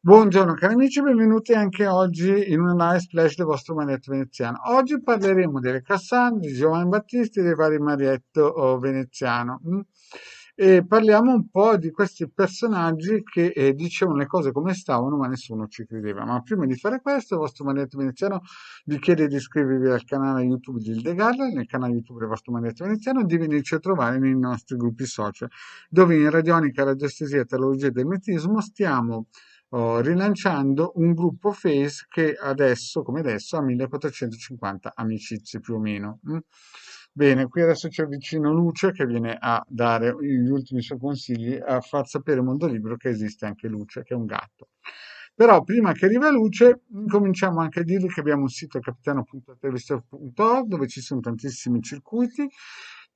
Buongiorno cari amici, benvenuti anche oggi in una live splash del vostro Marietto Veneziano. Oggi parleremo delle Cassandre, di Giovanni Battisti e dei vari Marietto Veneziano. E parliamo un po' di questi personaggi che dicevano le cose come stavano, ma nessuno ci credeva. Ma prima di fare questo, il vostro Marietto Veneziano vi chiede di iscrivervi al canale YouTube di Ildegarda, nel canale YouTube del vostro Marietto Veneziano, e di venirci a trovare nei nostri gruppi social, dove in radionica, radiostesia, teologia ed ermetismo stiamo rilanciando un gruppo Face che adesso, come adesso, ha 1450 amicizie più o meno. Bene, qui adesso c'è vicino Luce che viene a dare gli ultimi suoi consigli, a far sapere al mondo libero che esiste anche Luce, che è un gatto. Però prima che arriva Luce, cominciamo anche a dirvi che abbiamo un sito capitano.intervista.org dove ci sono tantissimi circuiti.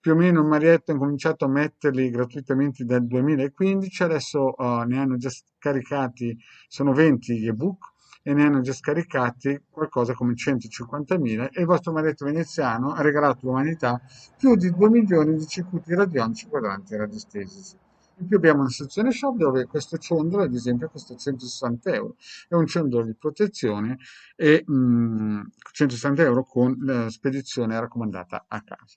Più o meno il Marietto ha cominciato a metterli gratuitamente dal 2015, adesso ne hanno già scaricati, sono 20 gli ebook e ne hanno già scaricati qualcosa come 150.000 e il vostro Marietto Veneziano ha regalato all'umanità più di 2 milioni di circuiti radionici quadranti radiostesi. In più abbiamo una sezione shop dove questo ciondolo, ad esempio, costa 160 euro. È un ciondolo di protezione e 160 euro con la spedizione raccomandata a casa.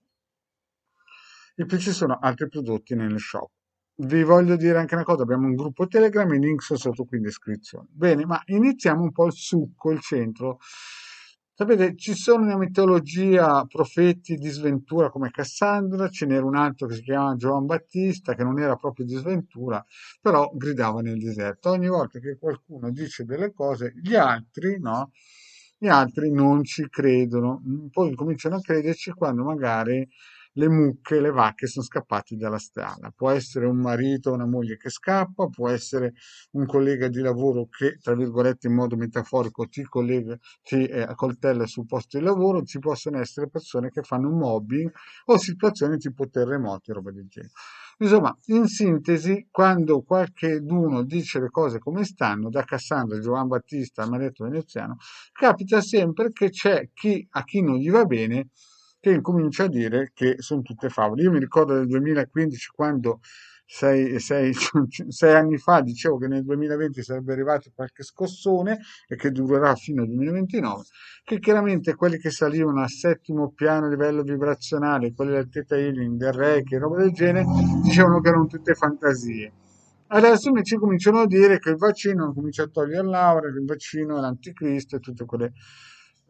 E poi ci sono altri prodotti nelle shop. Vi voglio dire anche una cosa, abbiamo un gruppo Telegram, i link sono sotto qui in descrizione. Bene, ma iniziamo un po' il succo, il centro. Sapete, ci sono nella mitologia profeti di sventura come Cassandra, ce n'era un altro che si chiamava Giovan Battista, che non era proprio di sventura, però gridava nel deserto. Ogni volta che qualcuno dice delle cose, gli altri, no? Gli altri non ci credono, poi cominciano a crederci quando magari le mucche, le vacche sono scappate dalla stalla. Può essere un marito o una moglie che scappa, può essere un collega di lavoro che, tra virgolette, in modo metaforico ti accoltella sul posto di lavoro, ci possono essere persone che fanno mobbing o situazioni tipo terremoti, roba del genere. Insomma, in sintesi, quando qualcheduno dice le cose come stanno, da Cassandra, Giovan Battista al Maretto Veneziano, capita sempre che c'è chi a chi non gli va bene che incomincia a dire che sono tutte favole. Io mi ricordo del 2015 quando 6 anni fa dicevo che nel 2020 sarebbe arrivato qualche scossone e che durerà fino al 2029, che chiaramente quelli che salivano al settimo piano a livello vibrazionale, quelli del Theta Healing, del Reiki, roba del genere, dicevano che erano tutte fantasie. Adesso invece cominciano a dire che il vaccino comincia a togliere l'aura, che il vaccino è l'anticristo e tutte quelle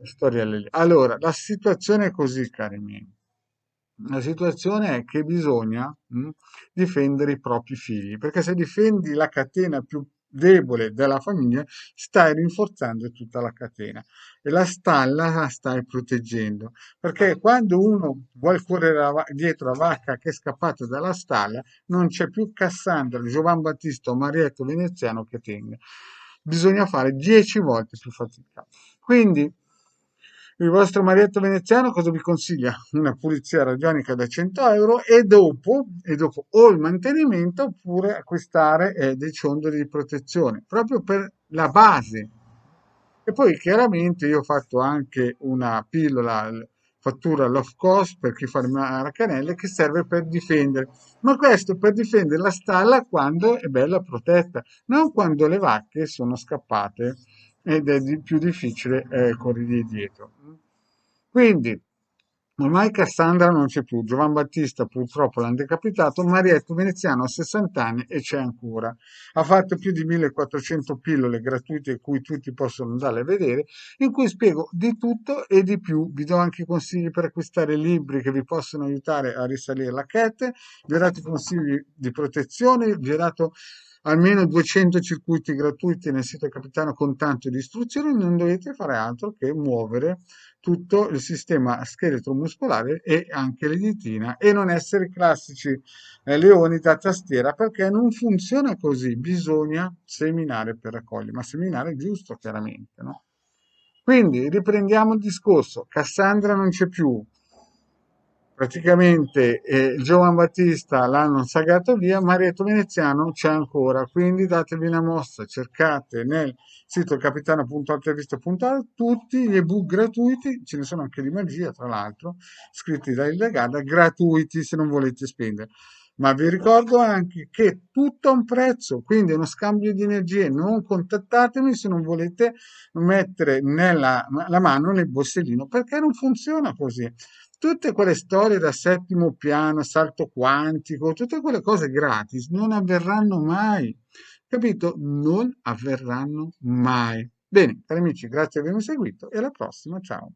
storielle lì. Allora, la situazione è così, cari miei. La situazione è che bisogna difendere i propri figli, perché se difendi la catena più debole della famiglia, stai rinforzando tutta la catena e la stalla la stai proteggendo, perché quando uno vuole correre dietro la vacca che è scappata dalla stalla, non c'è più Cassandra, Giovan Battista o Marietto Veneziano che tenga. Bisogna fare 10 volte più fatica. Quindi il vostro Marietto Veneziano cosa vi consiglia? Una pulizia radionica da 100 euro e dopo o il mantenimento oppure acquistare dei ciondoli di protezione, proprio per la base. E poi chiaramente io ho fatto anche una pillola, fattura low cost per chi fa le maracanelle che serve per difendere, ma questo per difendere la stalla quando è bella protetta, non quando le vacche sono scappate ed è più difficile corrergli dietro. Quindi, ormai Cassandra non c'è più, Giovan Battista purtroppo l'hanno decapitato, Marietto Veneziano ha 60 anni e c'è ancora. Ha fatto più di 1400 pillole gratuite cui tutti possono andare a vedere, in cui spiego di tutto e di più. Vi do anche consigli per acquistare libri che vi possono aiutare a risalire la chete, vi ho dato consigli di protezione, vi ho dato almeno 200 circuiti gratuiti nel sito Capitano con tanto di istruzioni, non dovete fare altro che muovere tutto il sistema scheletro muscolare e anche l'editina e non essere classici leoni da tastiera perché non funziona così, bisogna seminare per raccogliere, ma seminare giusto chiaramente, no? Quindi riprendiamo il discorso, Cassandra non c'è più, praticamente Giovan Battista l'hanno sagato via, Marietto Veneziano c'è ancora, quindi datevi una mossa, cercate nel sito capitano.altavista.org tutti gli ebook gratuiti, ce ne sono anche di magia tra l'altro, scritti da Illegada, gratuiti se non volete spendere. Ma vi ricordo anche che tutto ha un prezzo, quindi è uno scambio di energie. Non contattatemi se non volete mettere la mano nel borsellino, perché non funziona così. Tutte quelle storie da settimo piano, salto quantico, tutte quelle cose gratis non avverranno mai. Capito? Non avverranno mai. Bene, cari amici, grazie per avermi seguito e alla prossima. Ciao.